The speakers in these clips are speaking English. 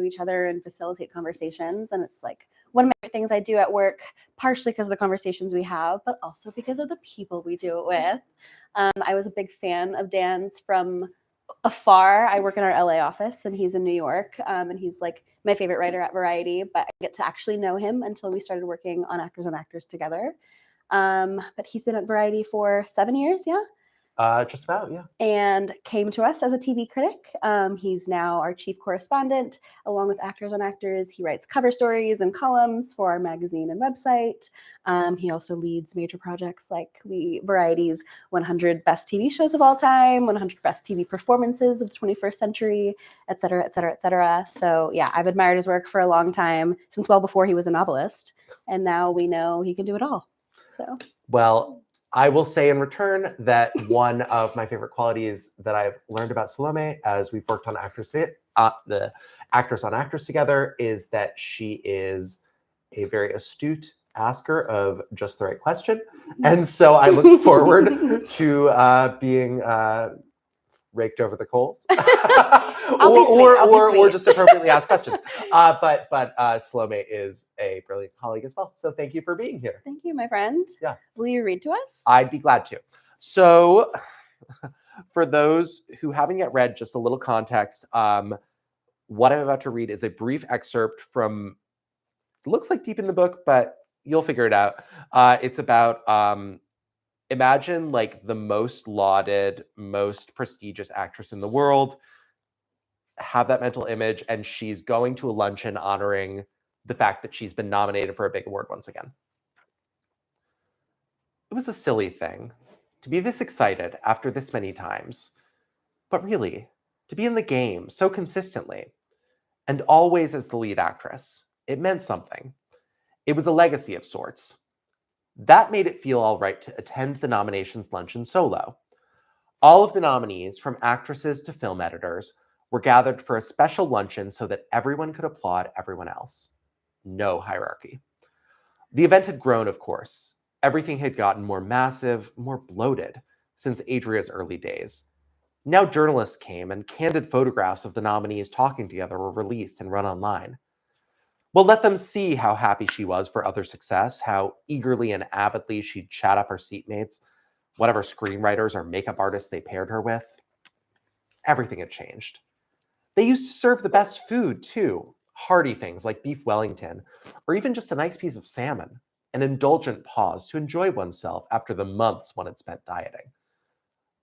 each other and facilitate conversations. And it's like one of my favorite things I do at work, partially because of the conversations we have, but also because of the people we do it with. I was a big fan of Dan's from afar. I work in our LA office and he's in New York. And he's like my favorite writer at Variety, but I get to actually know him until we started working on Actors on Actors together. But he's been at Variety for 7 years, yeah? Just about, yeah. And came to us as a TV critic. He's now our chief correspondent, along with Actors on Actors. He writes cover stories and columns for our magazine and website. He also leads major projects like Variety's 100 Best TV Shows of All Time, 100 Best TV Performances of the 21st Century, et cetera, et cetera, et cetera. So yeah, I've admired his work for a long time, since well before he was a novelist. And now we know he can do it all. So well, I will say in return that one of my favorite qualities that I've learned about Selome as we've worked on the Actors on Actors together is that she is a very astute asker of just the right question. And so I look forward to being raked over the coals or just appropriately asked questions. But Selome is a brilliant colleague as well. So thank you for being here. Thank you, my friend. Yeah. Will you read to us? I'd be glad to. So for those who haven't yet read, just a little context, what I'm about to read is a brief excerpt from, it looks like deep in the book, but you'll figure it out. It's about imagine like the most lauded, most prestigious actress in the world, have that mental image, and she's going to a luncheon honoring the fact that she's been nominated for a big award once again. It was a silly thing to be this excited after this many times, but really, to be in the game so consistently, and always as the lead actress, it meant something. It was a legacy of sorts. That made it feel all right to attend the nominations luncheon solo. All of the nominees, from actresses to film editors, were gathered for a special luncheon so that everyone could applaud everyone else. No hierarchy. The event had grown, of course. Everything had gotten more massive, more bloated since Adria's early days. Now journalists came and candid photographs of the nominees talking together were released and run online. Well, let them see how happy she was for other success, how eagerly and avidly she'd chat up her seatmates, whatever screenwriters or makeup artists they paired her with. Everything had changed. They used to serve the best food, too. Hearty things like beef Wellington, or even just a nice piece of salmon, an indulgent pause to enjoy oneself after the months one had spent dieting.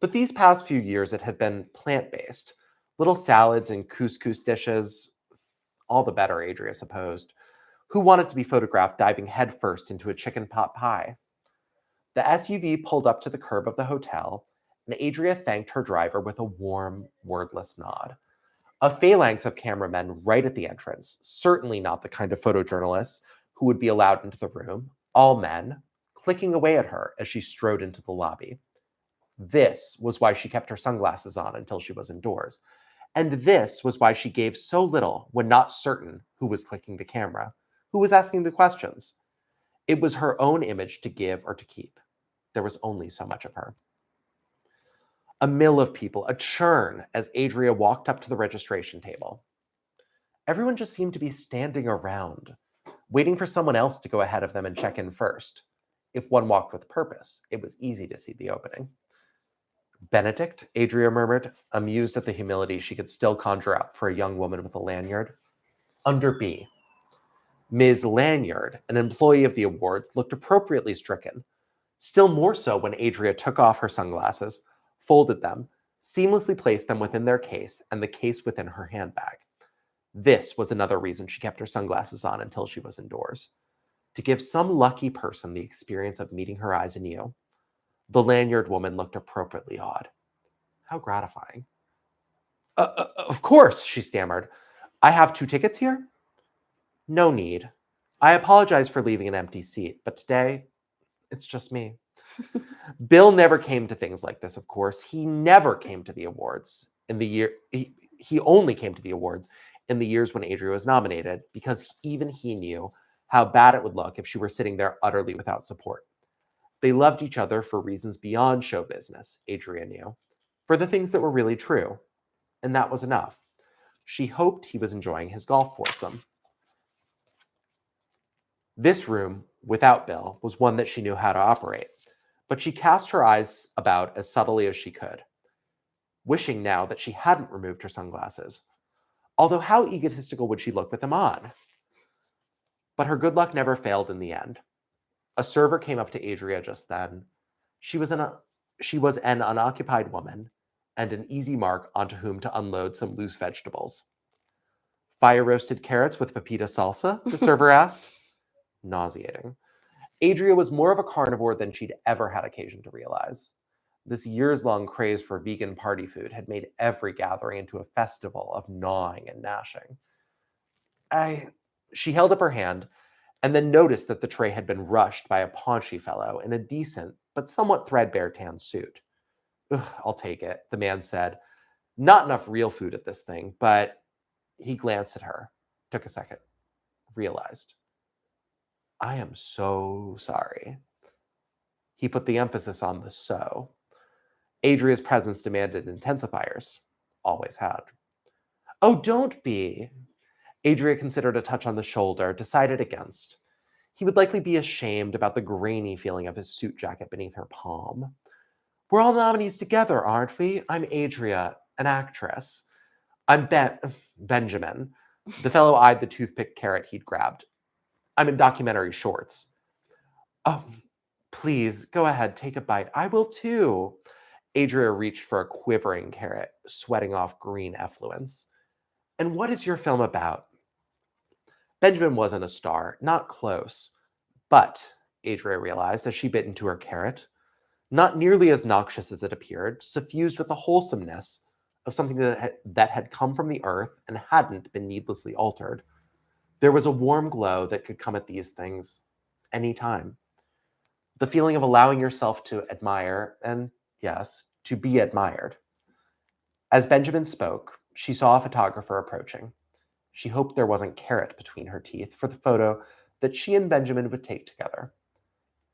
But these past few years, it had been plant-based. Little salads and couscous dishes, all the better, Adria supposed. Who wanted to be photographed diving headfirst into a chicken pot pie? The SUV pulled up to the curb of the hotel, and Adria thanked her driver with a warm, wordless nod. A phalanx of cameramen right at the entrance, certainly not the kind of photojournalists who would be allowed into the room, all men, clicking away at her as she strode into the lobby. This was why she kept her sunglasses on until she was indoors. And this was why she gave so little when not certain who was clicking the camera, who was asking the questions. It was her own image to give or to keep. There was only so much of her. A mill of people, a churn as Adria walked up to the registration table. Everyone just seemed to be standing around, waiting for someone else to go ahead of them and check in first. If one walked with purpose, it was easy to see the opening. Benedict, Adria murmured, amused at the humility she could still conjure up for a young woman with a lanyard. Under B. Ms. Lanyard, an employee of the awards, looked appropriately stricken, still more so when Adria took off her sunglasses, folded them, seamlessly placed them within their case and the case within her handbag. This was another reason she kept her sunglasses on until she was indoors. To give some lucky person the experience of meeting her eyes anew. The lanyard woman looked appropriately awed. How gratifying. Of course, she stammered. I have 2 tickets here? No need. I apologize for leaving an empty seat, but today, it's just me. Bill never came to things like this, of course. He never came to the awards in the year. He only came to the awards in the years when Adria was nominated, because even he knew how bad it would look if she were sitting there utterly without support. They loved each other for reasons beyond show business, Adria knew, for the things that were really true, and that was enough. She hoped he was enjoying his golf foursome. This room, without Bill, was one that she knew how to operate, but she cast her eyes about as subtly as she could, wishing now that she hadn't removed her sunglasses. Although how egotistical would she look with them on? But her good luck never failed in the end. A server came up to Adria just then. She was an unoccupied woman, and an easy mark onto whom to unload some loose vegetables. Fire-roasted carrots with pepita salsa? The server asked. Nauseating. Adria was more of a carnivore than she'd ever had occasion to realize. This years-long craze for vegan party food had made every gathering into a festival of gnawing and gnashing. She held up her hand and then noticed that the tray had been rushed by a paunchy fellow in a decent but somewhat threadbare tan suit. Ugh, I'll take it, the man said. Not enough real food at this thing, but he glanced at her, took a second, realized. I am so sorry. He put the emphasis on the so. Adria's presence demanded intensifiers. Always had. Oh, don't be. Adria considered a touch on the shoulder, decided against. He would likely be ashamed about the grainy feeling of his suit jacket beneath her palm. We're all nominees together, aren't we? I'm Adria, an actress. I'm Benjamin. The fellow eyed the toothpick carrot he'd grabbed. I'm in documentary shorts. Oh, please, go ahead, take a bite. I will too. Adria reached for a quivering carrot, sweating off green effluence. And what is your film about? Benjamin wasn't a star, not close. But, Adria realized as she bit into her carrot, not nearly as noxious as it appeared, suffused with the wholesomeness of something that had come from the earth and hadn't been needlessly altered. There was a warm glow that could come at these things any time. The feeling of allowing yourself to admire and, yes, to be admired. As Benjamin spoke, she saw a photographer approaching. She hoped there wasn't carrot between her teeth for the photo that she and Benjamin would take together.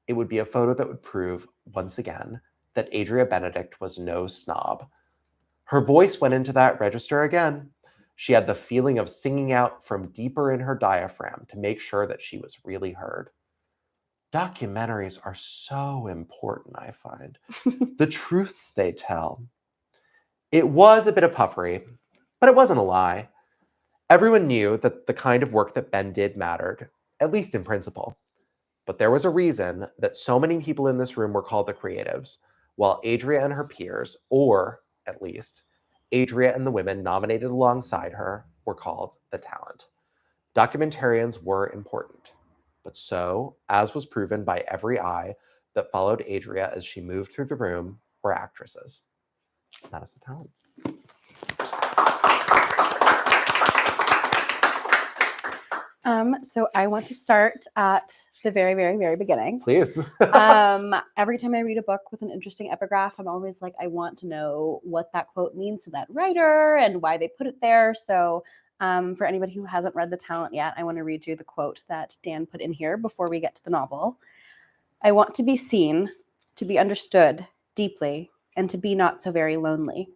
It would be a photo that would prove, once again, that Adria Benedict was no snob. Her voice went into that register again. She had the feeling of singing out from deeper in her diaphragm to make sure that she was really heard. Documentaries are so important, I find. The truths they tell. It was a bit of puffery, but it wasn't a lie. Everyone knew that the kind of work that Ben did mattered, at least in principle. But there was a reason that so many people in this room were called the creatives, while Adria and her peers, or at least Adria and the women nominated alongside her, were called the talent. Documentarians were important, but so, as was proven by every eye that followed Adria as she moved through the room, were actresses. That is the talent. So I want to start at the very, very, very beginning. Please. Every time I read a book with an interesting epigraph, I'm always like, I want to know what that quote means to that writer and why they put it there. So for anybody who hasn't read The Talent yet, I want to read you the quote that Dan put in here before we get to the novel. I want to be seen, to be understood deeply, and to be not so very lonely.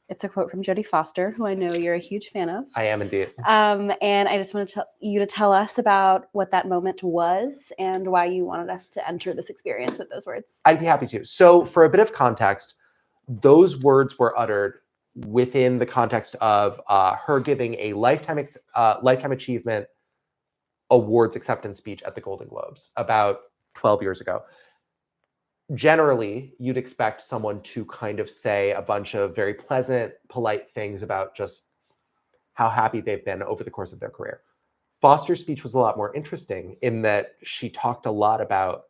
It's a quote from Jodie Foster, who I know you're a huge fan of. I am indeed. And I just want you to tell us about what that moment was and why you wanted us to enter this experience with those words. I'd be happy to. So for a bit of context, those words were uttered within the context of her giving a Lifetime Achievement Awards acceptance speech at the Golden Globes about 12 years ago. Generally, you'd expect someone to kind of say a bunch of very pleasant, polite things about just how happy they've been over the course of their career. Foster's speech was a lot more interesting in that she talked a lot about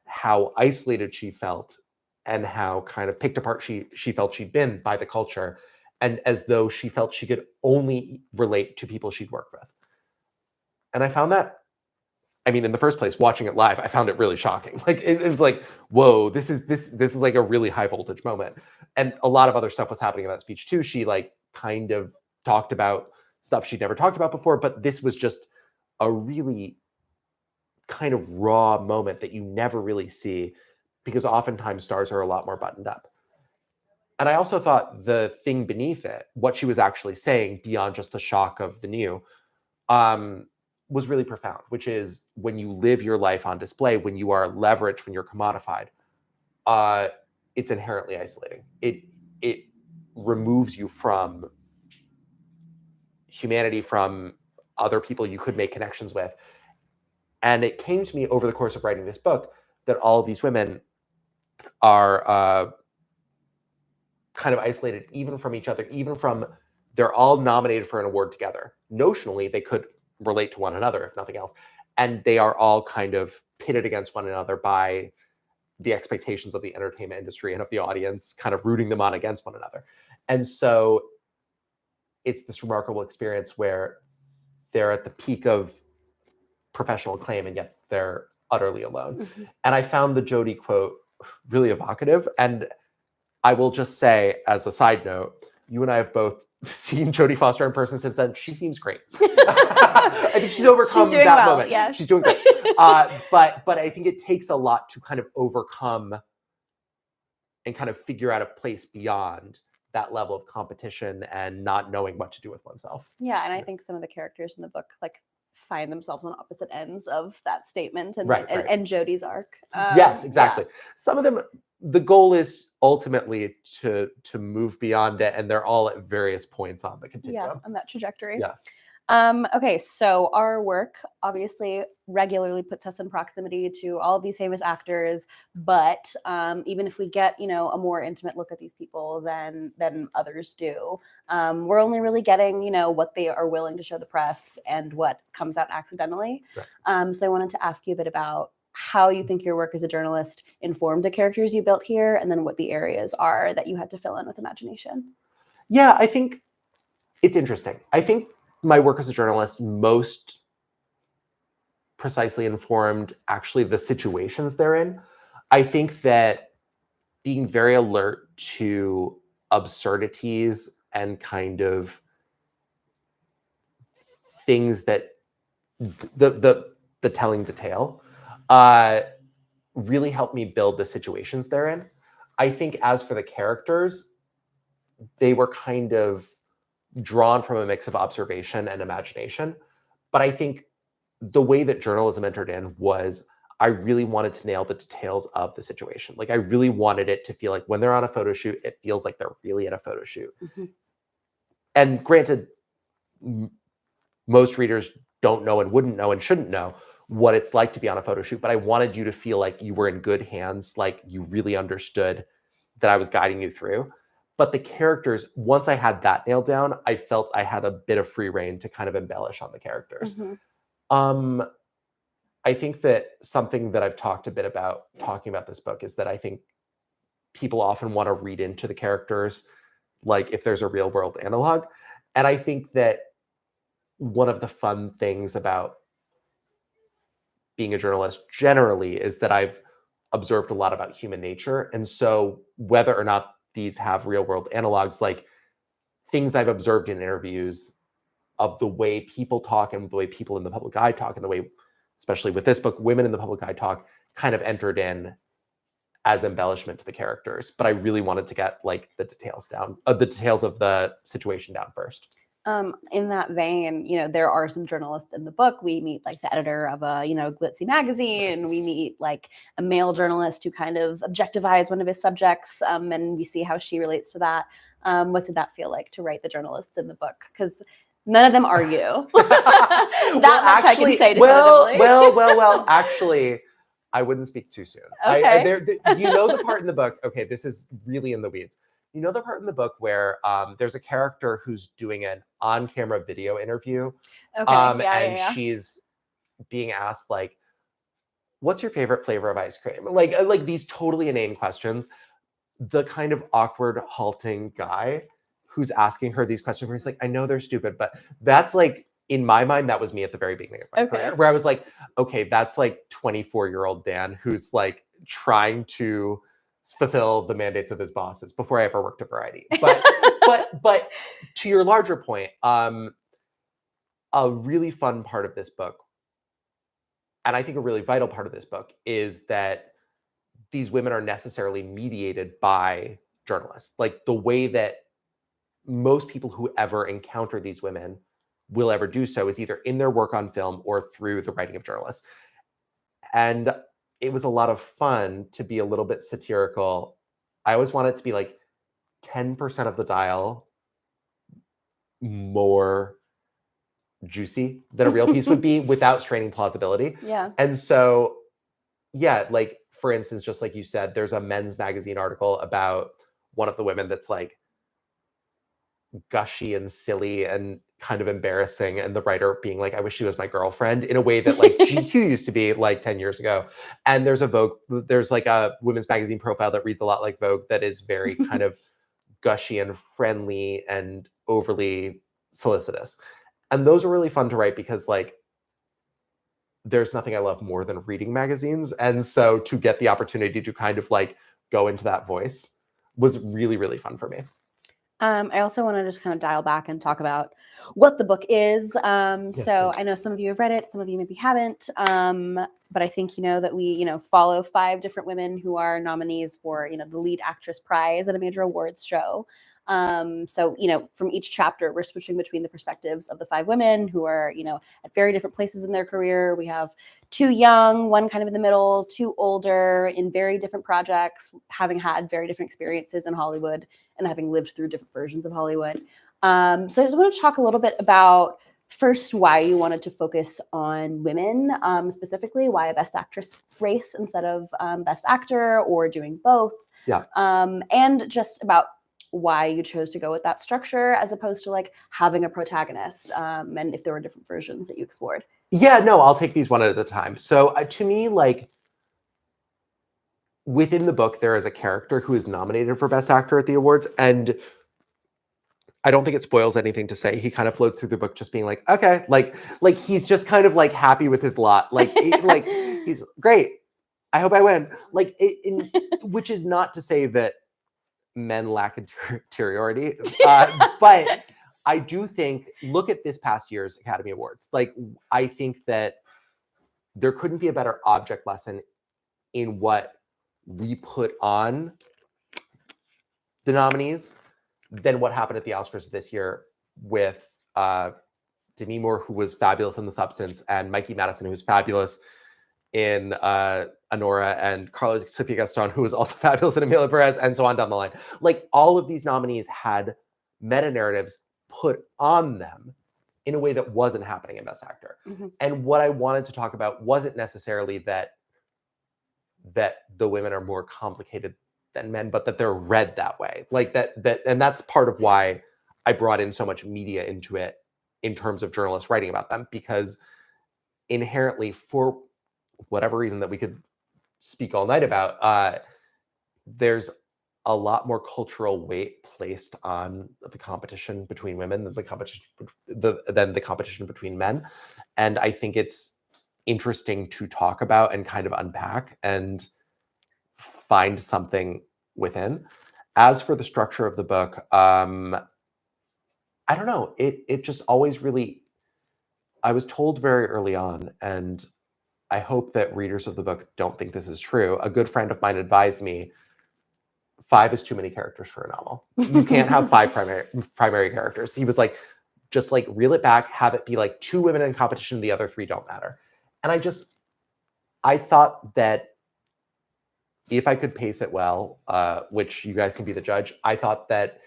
how isolated she felt and how kind of picked apart she felt she'd been by the culture, and as though she felt she could only relate to people she'd worked with. And I found that, I mean, in the first place, watching it live, I found it really shocking. Like it was like, whoa, this is like a really high voltage moment. And a lot of other stuff was happening in that speech too. She like kind of talked about stuff she'd never talked about before, but this was just a really kind of raw moment that you never really see, because oftentimes stars are a lot more buttoned up. And I also thought the thing beneath it, what she was actually saying beyond just the shock of the new, was really profound, which is when you live your life on display, when you are leveraged, when you're commodified, it's inherently isolating. It removes you from humanity, from other people you could make connections with. And it came to me over the course of writing this book that all of these women are kind of isolated, even from each other, even from, they're all nominated for an award together. Notionally, they could relate to one another, if nothing else. And they are all kind of pitted against one another by the expectations of the entertainment industry and of the audience, kind of rooting them on against one another. And so it's this remarkable experience where they're at the peak of professional acclaim and yet they're utterly alone. Mm-hmm. And I found the Jodie quote really evocative. And I will just say, as a side note, you and I have both seen Jodie Foster in person since then. She seems great. I think she's overcome that moment. Yes. She's doing great. But I think it takes a lot to kind of overcome and kind of figure out a place beyond that level of competition and not knowing what to do with oneself. Yeah, and I think some of the characters in the book like find themselves on opposite ends of that statement and and Jodie's arc. Yes, exactly. Yeah. Some of them, the goal is ultimately to move beyond it, and they're all at various points on the continuum. Yeah, on that trajectory. Yeah. Okay, so our work obviously regularly puts us in proximity to all of these famous actors, but even if we get, a more intimate look at these people than others do, we're only really getting, what they are willing to show the press and what comes out accidentally. Right. So I wanted to ask you a bit about how you think your work as a journalist informed the characters you built here, and then what the areas are that you had to fill in with imagination. Yeah, I think it's interesting. I think my work as a journalist most precisely informed actually the situations they're in. I think that being very alert to absurdities and kind of things that the telling detail really helped me build the situations they're in. I think as for the characters, they were kind of drawn from a mix of observation and imagination. But I think the way that journalism entered in was I really wanted to nail the details of the situation. Like I really wanted it to feel like when they're on a photo shoot, it feels like they're really at a photo shoot. Mm-hmm. And granted, most readers don't know and wouldn't know and shouldn't know what it's like to be on a photo shoot, but I wanted you to feel like you were in good hands, like you really understood that I was guiding you through. But the characters, once I had that nailed down, I felt I had a bit of free reign to kind of embellish on the characters. Mm-hmm. I think that something that I've talked a bit about talking about this book is that I think people often want to read into the characters, like if there's a real world analog. And I think that one of the fun things about being a journalist generally is that I've observed a lot about human nature. And so whether or not these have real world analogs, like things I've observed in interviews of the way people talk and the way people in the public eye talk and the way, especially with this book, women in the public eye talk kind of entered in as embellishment to the characters. But I really wanted to get like the details down, the details of the situation down first. In that vein, there are some journalists in the book. We meet like the editor of a, glitzy magazine. Right. We meet like a male journalist who kind of objectifies one of his subjects, and we see how she relates to that. What did that feel like to write the journalists in the book? Because none of them are you. That much actually, I can say definitively. Well, actually, I wouldn't speak too soon. Okay. The part in the book, okay, this is really in the weeds. You know the part in the book where there's a character who's doing an on-camera video interview, and she's being asked like, "What's your favorite flavor of ice cream?" Like these totally inane questions. The kind of awkward, halting guy who's asking her these questions, where he's like, "I know they're stupid, but that's like." In my mind, that was me at the very beginning of my career, where I was like, "Okay, that's like 24-year-old Dan who's like trying to." Fulfill the mandates of his bosses before I ever worked at Variety. But to your larger point, a really fun part of this book, and I think a really vital part of this book, is that these women are necessarily mediated by journalists. Like the way that most people who ever encounter these women will ever do so is either in their work on film or through the writing of journalists. And it was a lot of fun to be a little bit satirical. I always want it to be like 10% of the dial more juicy than a real piece would be without straining plausibility. Yeah. And so, yeah, like for instance, just like you said, there's a men's magazine article about one of the women that's like gushy and silly and kind of embarrassing, and the writer being like, I wish she was my girlfriend, in a way that like GQ used to be like 10 years ago. And there's like a women's magazine profile that reads a lot like Vogue that is very kind of gushy and friendly and overly solicitous. And those are really fun to write because like there's nothing I love more than reading magazines. And so to get the opportunity to kind of like go into that voice was really, really fun for me. I also want to just kind of dial back and talk about what the book is. Yes, So please. I know some of you have read it, some of you maybe haven't. But I think you know that we, follow 5 different women who are nominees for, the lead actress prize at a major awards show. So, from each chapter, we're switching between the perspectives of the 5 women who are, at very different places in their career. We have 2 young, 1 kind of in the middle, 2 older, in very different projects, having had very different experiences in Hollywood and having lived through different versions of Hollywood. So I just want to talk a little bit about first why you wanted to focus on women, specifically why a Best Actress race instead of Best Actor or doing both. Yeah. And just about why you chose to go with that structure as opposed to like having a protagonist, and if there were different versions that you explored. Yeah, no, I'll take these one at a time. So to me, like within the book, there is a character who is nominated for Best Actor at the awards, and I don't think it spoils anything to say he kind of floats through the book just being like, okay, like he's just kind of like happy with his lot, like he's great. I hope I win. Like, which is not to say that men lack interiority, but I do think, look at this past year's Academy Awards. Like, I think that there couldn't be a better object lesson in what we put on the nominees than what happened at the Oscars this year with Demi Moore, who was fabulous in The Substance, and Mikey Madison, who was fabulous in Anora, and Carla Sofia Gaston, who was also fabulous in Emilia Perez, and so on down the line. Like, all of these nominees had meta narratives put on them in a way that wasn't happening in Best Actor. Mm-hmm. And what I wanted to talk about wasn't necessarily that the women are more complicated than men, but that they're read that way. Like that, and that's part of why I brought in so much media into it in terms of journalists writing about them, because inherently, for whatever reason that we could speak all night about, there's a lot more cultural weight placed on the competition between women than the competition between men. And I think it's interesting to talk about and kind of unpack and find something within. As for the structure of the book, I don't know. It just always really, I was told very early on, and I hope that readers of the book don't think this is true. A good friend of mine advised me, 5 is too many characters for a novel. You can't have 5 primary characters. He was like, just like reel it back, have it be like 2 women in competition, the other 3 don't matter. And I thought that if I could pace it well, which you guys can be the judge, I thought that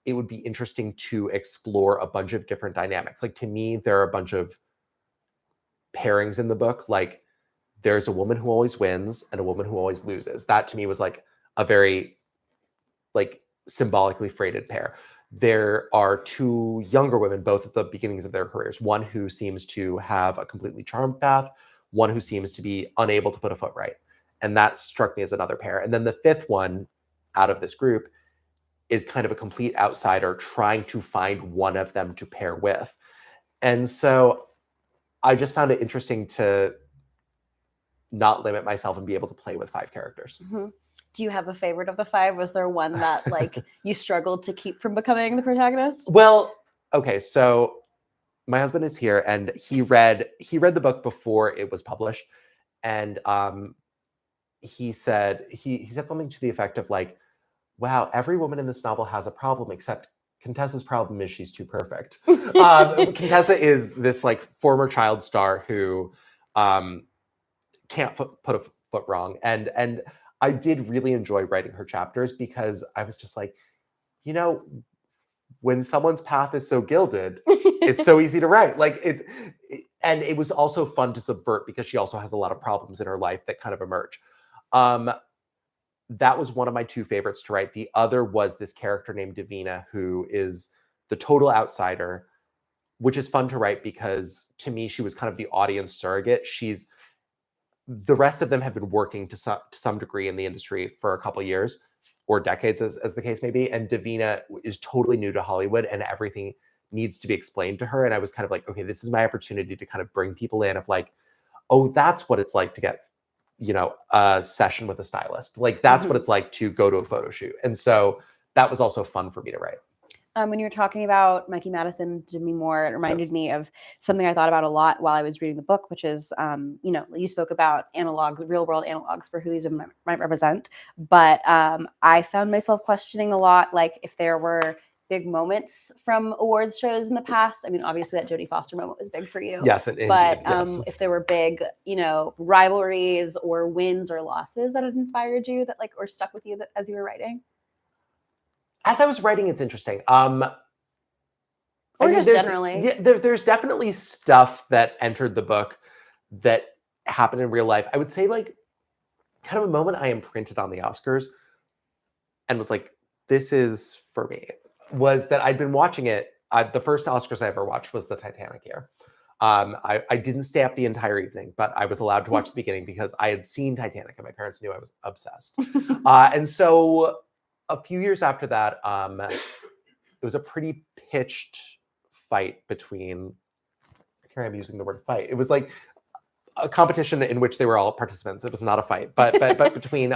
it would be interesting to explore a bunch of different dynamics. Like, to me, there are a bunch of pairings in the book. Like, there's a woman who always wins and a woman who always loses. That to me was like a very like symbolically freighted pair. There are 2 younger women, both at the beginnings of their careers. One who seems to have a completely charmed path, one who seems to be unable to put a foot right. And that struck me as another pair. And then the 5th one out of this group is kind of a complete outsider trying to find one of them to pair with. And so I just found it interesting to not limit myself and be able to play with 5 characters. Mm-hmm. Do you have a favorite of the 5? Was there one that like you struggled to keep from becoming the protagonist? Well, okay, so my husband is here, and he read the book before it was published, and he said something to the effect of like, wow, every woman in this novel has a problem except Contessa's problem is she's too perfect. Contessa is this like former child star who can't put a foot wrong. And I did really enjoy writing her chapters because I was just like, you know, when someone's path is so gilded, it's so easy to write. And it was also fun to subvert because she also has a lot of problems in her life that kind of emerge. That was one of my two favorites to write. The other was this character named Davina, who is the total outsider, which is fun to write because to me, she was kind of the audience surrogate. The rest of them have been working to some degree in the industry for a couple of years or decades, as the case may be. And Davina is totally new to Hollywood and everything needs to be explained to her. And I was kind of like, okay, this is my opportunity to kind of bring people in of like, oh, that's what it's like to get, a session with a stylist. Like that's what it's like to go to a photo shoot. And so that was also fun for me to write. When you were talking about Mikey Madison, Demi Moore, it reminded me of something I thought about a lot while I was reading the book, which is, you spoke about analogs, real world analogs for who these women might represent. But I found myself questioning a lot, like if there were big moments from awards shows in the past. I mean, obviously that Jodie Foster moment was big for you. Yes, but yes. If there were big, rivalries or wins or losses that had inspired you that or stuck with you as you were writing. As I was writing, it's interesting. Generally. There's definitely stuff that entered the book that happened in real life. I would say like kind of a moment I imprinted on the Oscars and was like, this is for me, was that I'd been watching it. The first Oscars I ever watched was the Titanic year. I didn't stay up the entire evening, but I was allowed to watch the beginning because I had seen Titanic and my parents knew I was obsessed. And so a few years after that, it was a pretty pitched fight between, here I'm using the word fight. It was like a competition in which they were all participants. It was not a fight, but between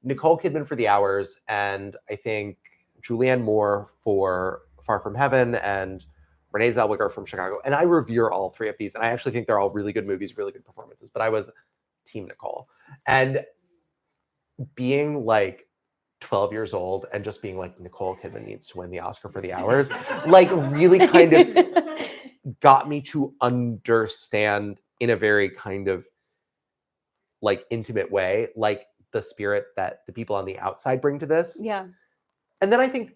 Nicole Kidman for The Hours and I think Julianne Moore for Far From Heaven and Renee Zellweger from Chicago. And I revere all three of these. And I actually think they're all really good movies, really good performances. But I was Team Nicole. And being like 12 years old and just being like, Nicole Kidman needs to win the Oscar for The Hours, like really kind of got me to understand in a very kind of like intimate way, like the spirit that the people on the outside bring to this. Yeah. And then I think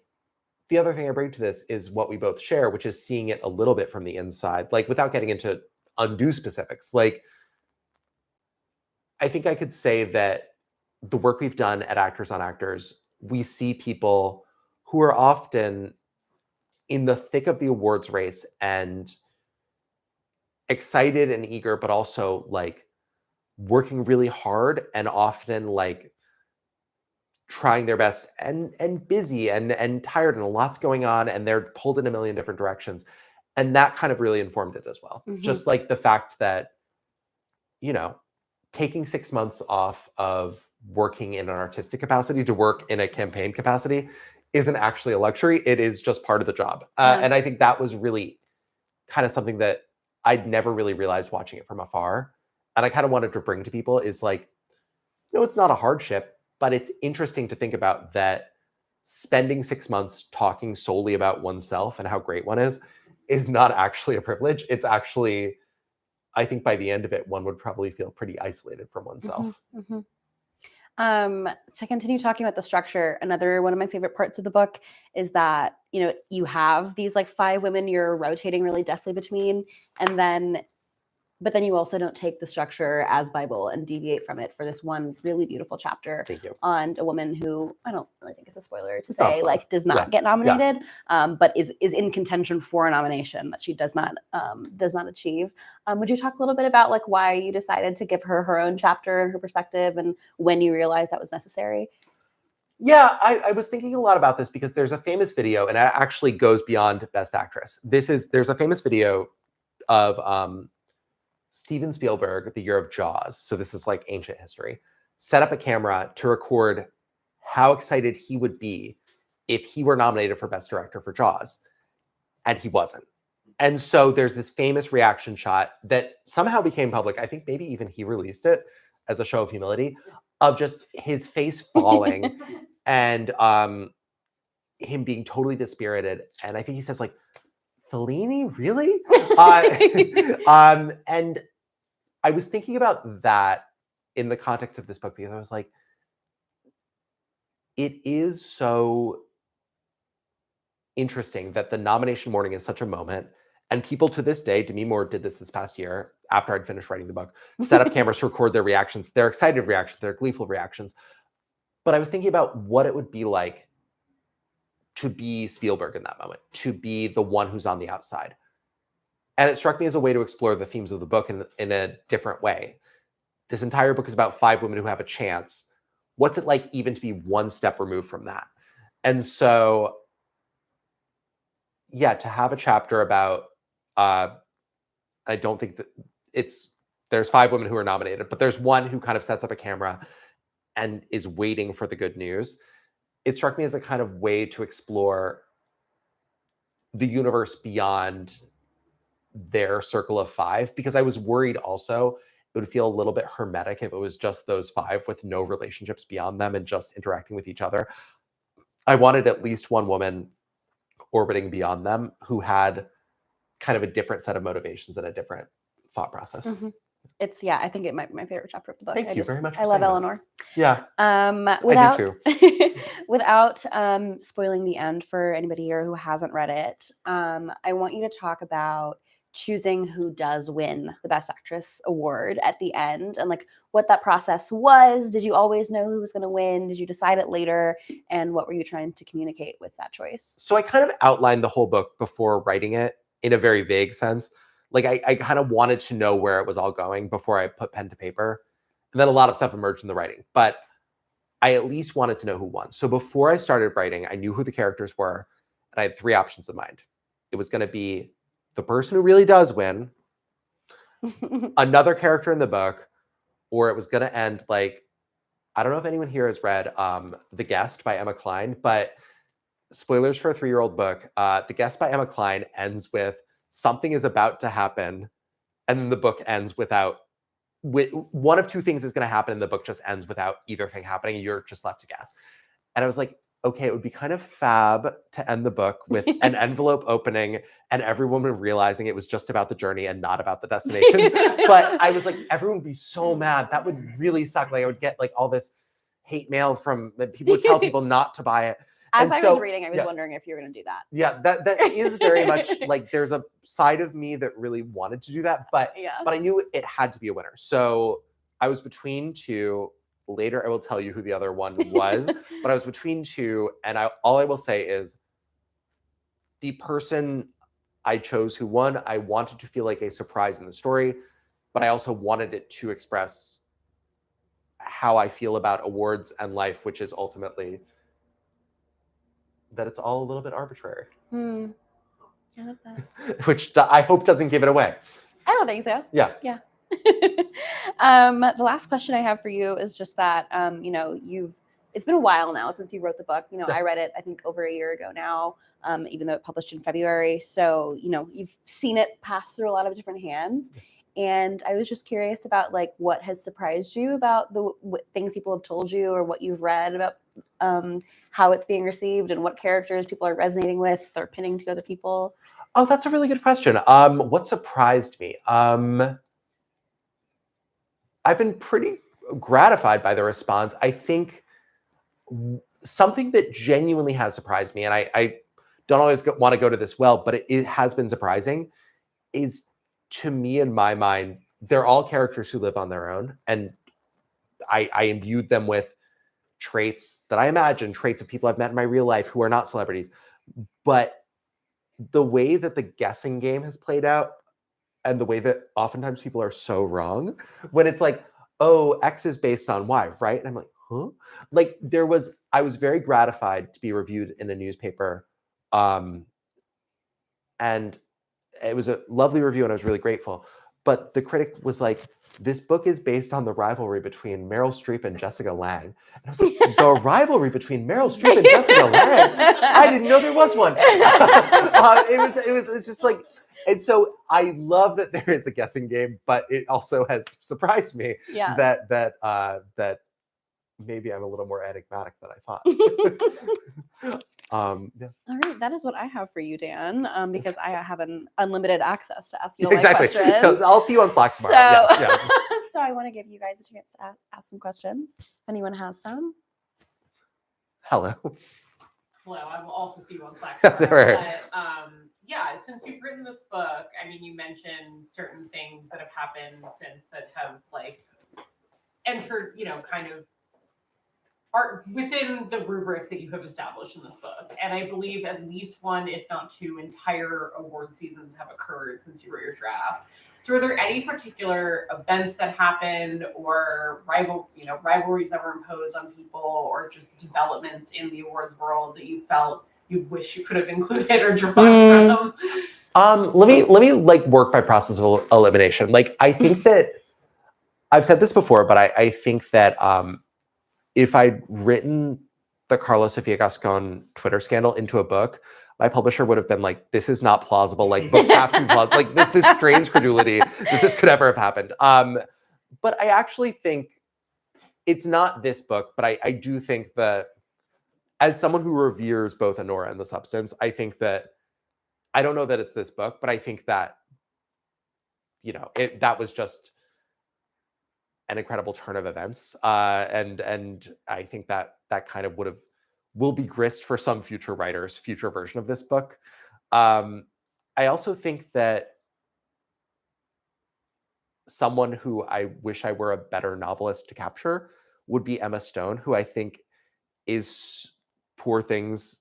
the other thing I bring to this is what we both share, which is seeing it a little bit from the inside, like without getting into undue specifics. Like, I think I could say that the work we've done at Actors on Actors, we see people who are often in the thick of the awards race and excited and eager, but also like working really hard and often like trying their best and busy and tired and a lot's going on and they're pulled in a million different directions. And that kind of really informed it as well. Just like the fact that, taking 6 months off of working in an artistic capacity to work in a campaign capacity isn't actually a luxury. It is just part of the job. And I think that was really kind of something that I'd never really realized watching it from afar. And I kind of wanted to bring to people is like, it's not a hardship, but it's interesting to think about that spending 6 months talking solely about oneself and how great one is not actually a privilege. It's actually, I think by the end of it, one would probably feel pretty isolated from oneself. To continue talking about the structure, another one of my favorite parts of the book is that, you have these like 5 women you're rotating really deftly between, but then you also don't take the structure as Bible and deviate from it for this one really beautiful chapter on a woman who, I don't really think it's a spoiler to say, like does not get nominated, but is in contention for a nomination that she does not achieve. Would you talk a little bit about like why you decided to give her own chapter and her perspective and when you realized that was necessary? Yeah, I was thinking a lot about this because there's a famous video and it actually goes beyond Best Actress. There's a famous video of Steven Spielberg, the year of Jaws, so this is like ancient history, set up a camera to record how excited he would be if he were nominated for Best Director for Jaws, and he wasn't. And so there's this famous reaction shot that somehow became public. I think maybe even he released it as a show of humility, of just his face falling and him being totally dispirited. And I think he says like, Fellini, really? And I was thinking about that in the context of this book because I was like, it is so interesting that the nomination morning is such a moment. And people to this day, Demi Moore did this past year after I'd finished writing the book, set up cameras to record their reactions, their excited reactions, their gleeful reactions. But I was thinking about what it would be like to be Spielberg in that moment, to be the one who's on the outside. And it struck me as a way to explore the themes of the book in a different way. This entire book is about 5 women who have a chance. What's it like even to be one step removed from that? And so, yeah, to have a chapter about, I don't think that there's 5 women who are nominated, but there's one who kind of sets up a camera and is waiting for the good news. It struck me as a kind of way to explore the universe beyond their circle of 5, because I was worried also it would feel a little bit hermetic if it was just those 5 with no relationships beyond them and just interacting with each other. I wanted at least one woman orbiting beyond them who had kind of a different set of motivations and a different thought process. Mm-hmm. I think it might be my favorite chapter of the book. Thank you very much. I love Eleanor. Yeah. Without, I do too. without spoiling the end for anybody here who hasn't read it, I want you to talk about choosing who does win the Best Actress award at the end and like what that process was. Did you always know who was going to win? Did you decide it later? And what were you trying to communicate with that choice? So I kind of outlined the whole book before writing it in a very vague sense. Like I kind of wanted to know where it was all going before I put pen to paper. And then a lot of stuff emerged in the writing. But I at least wanted to know who won. So before I started writing, I knew who the characters were. And I had 3 options in mind. It was going to be the person who really does win, another character in the book, or it was going to end like, I don't know if anyone here has read The Guest by Emma Cline, but spoilers for a 3-year-old book. The Guest by Emma Cline ends with something is about to happen, and then the book ends without. One of 2 things is going to happen, and the book just ends without either thing happening, and you're just left to guess. And I was like, okay, it would be kind of fab to end the book with an envelope opening and every woman realizing it was just about the journey and not about the destination. But I was like, everyone would be so mad. That would really suck. Like I would get like all this hate mail from people would tell people not to buy it. As I was reading, I was wondering if you were going to do that. Yeah, that is very much like there's a side of me that really wanted to do that, but I knew it had to be a winner. So I was between 2. Later, I will tell you who the other one was, but I was between 2, and all I will say is the person I chose who won, I wanted to feel like a surprise in the story, but I also wanted it to express how I feel about awards and life, which is ultimately that it's all a little bit arbitrary. I love that. Which I hope doesn't give it away. I don't think so. Yeah. The last question I have for you is just that, it's been a while now since you wrote the book. I read it, I think over a year ago now, even though it published in February. So, you've seen it pass through a lot of different hands. And I was just curious about like what has surprised you about the things people have told you or what you've read about how it's being received and what characters people are resonating with or pinning to other people. Oh, that's a really good question. What surprised me? I've been pretty gratified by the response. I think something that genuinely has surprised me, and I don't always want to go to this well, but it has been surprising, is to me, in my mind, they're all characters who live on their own. And I imbued them with traits that I imagine, traits of people I've met in my real life who are not celebrities. But the way that the guessing game has played out, and the way that oftentimes people are so wrong when it's like, oh, X is based on Y, right? And I'm like, huh? Like I was very gratified to be reviewed in a newspaper. And it was a lovely review and I was really grateful. But the critic was like, this book is based on the rivalry between Meryl Streep and Jessica Lange. And I was like, the rivalry between Meryl Streep and Jessica Lange? I didn't know there was one. It was just like, and so I love that there is a guessing game, but it also has surprised me that maybe I'm a little more enigmatic than I thought. Yeah. All right, that is what I have for you, Dan, because I have an unlimited access to ask you all my questions. Exactly. I'll see you on Slack tomorrow. So, Yes, so I want to give you guys a chance to ask some questions. If anyone has some. Hello. Hello, I will also see you on Slack That's tomorrow. right. But yeah, since you've written this book, I mean, you mentioned certain things that have happened since that have like entered, kind of are within the rubric that you have established in this book. And I believe at least one, if not two, entire award seasons have occurred since you wrote your draft. So are there any particular events that happened or rivalries that were imposed on people or just developments in the awards world that you felt you wish you could have included or dropped from? Let me like work by process of elimination. Like I think that I've said this before, but I think that if I'd written the Carlos Sofia Gascon Twitter scandal into a book, my publisher would have been like, this is not plausible. Like books have to be plausible. Like this strains credulity that this could ever have happened. But I actually think it's not this book, but I do think that as someone who reveres both Honora and The Substance, I think that, I don't know that it's this book, but I think that, that was just an incredible turn of events. And I think that kind of will be grist for some future writers, future version of this book. I also think that someone who I wish I were a better novelist to capture would be Emma Stone, who I think is Poor Things,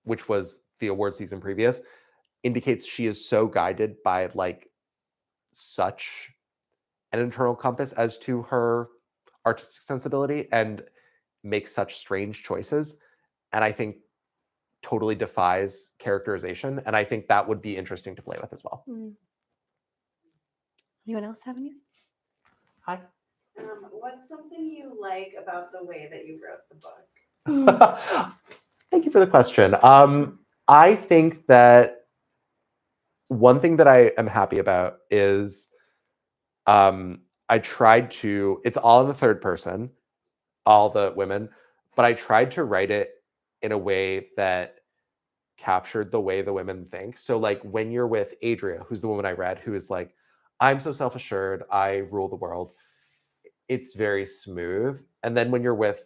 which was the award season previous, indicates she is so guided by like such an internal compass as to her artistic sensibility and makes such strange choices. And I think totally defies characterization. And I think that would be interesting to play with as well. Anyone else have any? Hi. What's something you like about the way that you wrote the book? Thank you for the question. I think that one thing that I am happy about is I tried to, it's all in the third person, all the women, but I tried to write it in a way that captured the way the women think. So like when you're with Adria, who's the woman I read, who is like, I'm so self-assured, I rule the world, it's very smooth. And then when you're with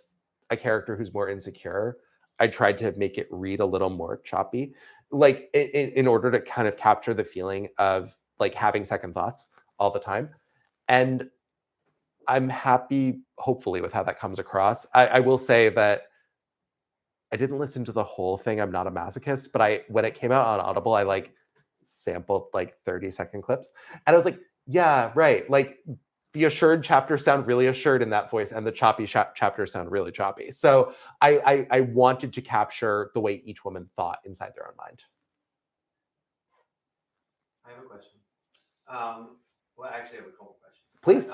a character who's more insecure, I tried to make it read a little more choppy, like in order to kind of capture the feeling of like having second thoughts all the time. And I'm happy, hopefully, with how that comes across. I will say that I didn't listen to the whole thing. I'm not a masochist, but when it came out on Audible, I like sampled like 30-second clips. And I was like, yeah, right. Like the assured chapters sound really assured in that voice, and the choppy chapters sound really choppy. So I wanted to capture the way each woman thought inside their own mind. I have a question. Well, actually, I have a couple questions. Please.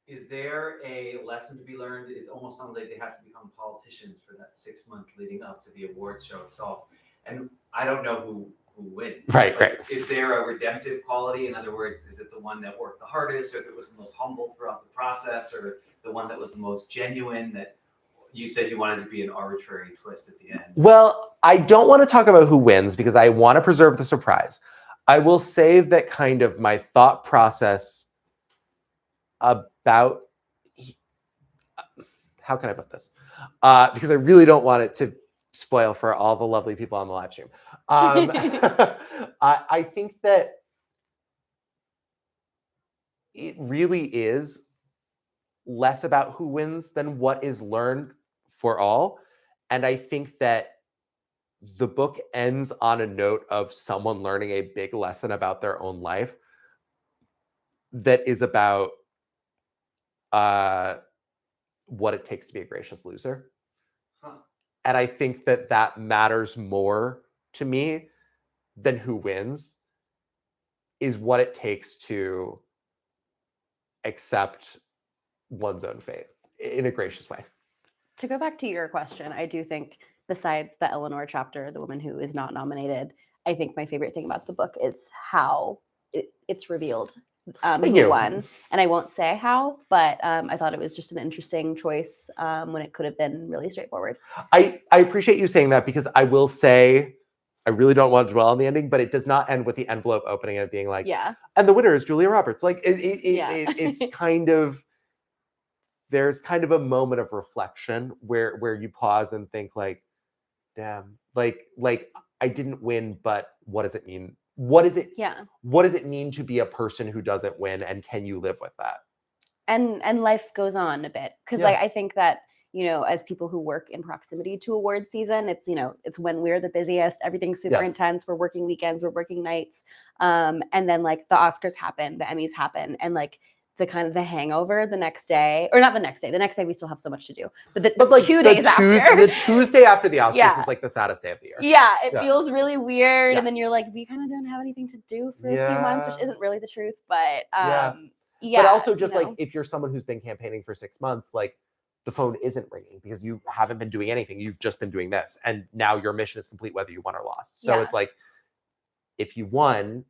Is there a lesson to be learned? It almost sounds like they have to become politicians for that 6 month leading up to the awards show itself. And I don't know who wins. Right. Is there a redemptive quality? In other words, is it the one that worked the hardest, or that was the most humble throughout the process, or the one that was the most genuine, that you said you wanted to be an arbitrary twist at the end? Well, I don't want to talk about who wins because I want to preserve the surprise. I will say that kind of my thought process about, how can I put this? Because I really don't want it to spoil for all the lovely people on the live stream. I think that it really is less about who wins than what is learned for all. And I think that the book ends on a note of someone learning a big lesson about their own life that is about what it takes to be a gracious loser. And I think that matters more to me than who wins, is what it takes to accept one's own fate in a gracious way. To go back to your question, I do think besides the Eleanor chapter, the woman who is not nominated, I think my favorite thing about the book is how it's revealed who you. won, and I won't say how, but I thought it was just an interesting choice when it could have been really straightforward. I appreciate you saying that, because I will say, I really don't want to dwell on the ending, but it does not end with the envelope opening and it being like, Yeah, and the winner is Julia Roberts. Like Yeah. it's kind of, there's kind of a moment of reflection where you pause and think like, damn, like I didn't win, but what does it mean? What does it mean to be a person who doesn't win, and can you live with that? and life goes on a bit, because Yeah. I think that, as people who work in proximity to award season, it's it's when we're the busiest, everything's super Yes. intense, we're working weekends, we're working nights, and then like the Oscars happen, the Emmys happen, and like the kind of the hangover the next day, or not the next day we still have so much to do, but like 2 days after, the Tuesday after the Oscars Yeah. is like the saddest day of the year. yeah, it Yeah. feels really weird, Yeah. and then you're like, we kind of don't have anything to do for a few months, which Yeah. isn't really the truth, but Yeah. yeah, But also just like, if you're someone who's been campaigning for 6 months, like the phone isn't ringing because you haven't been doing anything. You've just been doing this. And now your mission is complete whether you won or lost. So Yeah. it's like, if you won,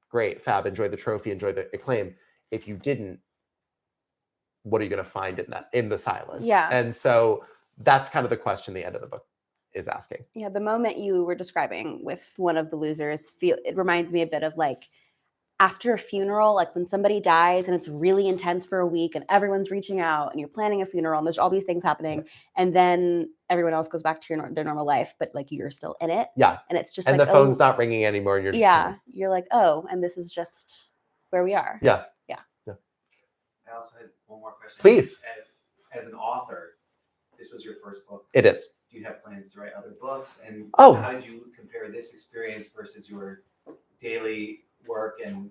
great, fab, enjoy the trophy, enjoy the acclaim. If you didn't, what are you going to find in the silence? Yeah. And so that's kind of the question the end of the book is asking. Yeah, the moment you were describing with one of the losers, it reminds me a bit of like after a funeral, like when somebody dies and it's really intense for a week and everyone's reaching out and you're planning a funeral and there's all these things happening, and then everyone else goes back to their normal life, but like you're still in it. Yeah. And it's just And like, the phone's not ringing anymore. And you're just kind of, you're like, oh, and this is just where we are. Yeah. I also had one more question. Please. As an author, this was your first book. It is. Do you have plans to write other books? And Oh. how did you compare this experience versus your daily work? And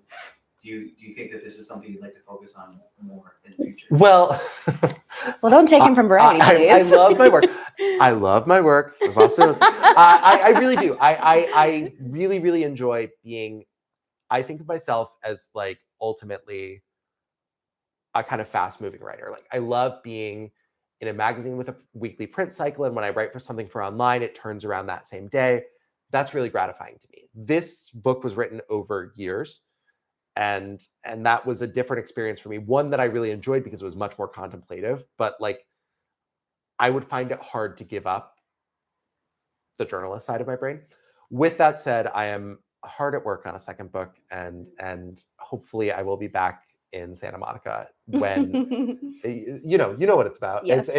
do you think that this is something you'd like to focus on more in the future? Well, Well, don't take him from Variety, please. I love my work. I love my work. I really do. I really, really enjoy being, I think of myself as like ultimately a kind of fast moving writer. Like I love being in a magazine with a weekly print cycle. And when I write for something for online, it turns around that same day. That's really gratifying to me. This book was written over years. And that was a different experience for me. One that I really enjoyed because it was much more contemplative, but like I would find it hard to give up the journalist side of my brain. With that said, I am hard at work on a second book, and hopefully I will be back in Santa Monica when you know what it's about. Yes.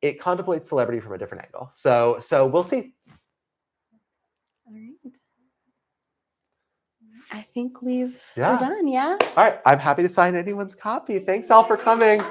It contemplates celebrity from a different angle. So we'll see. All right. I think we're Yeah. done, yeah? All right. I'm happy to sign anyone's copy. Thanks all for coming.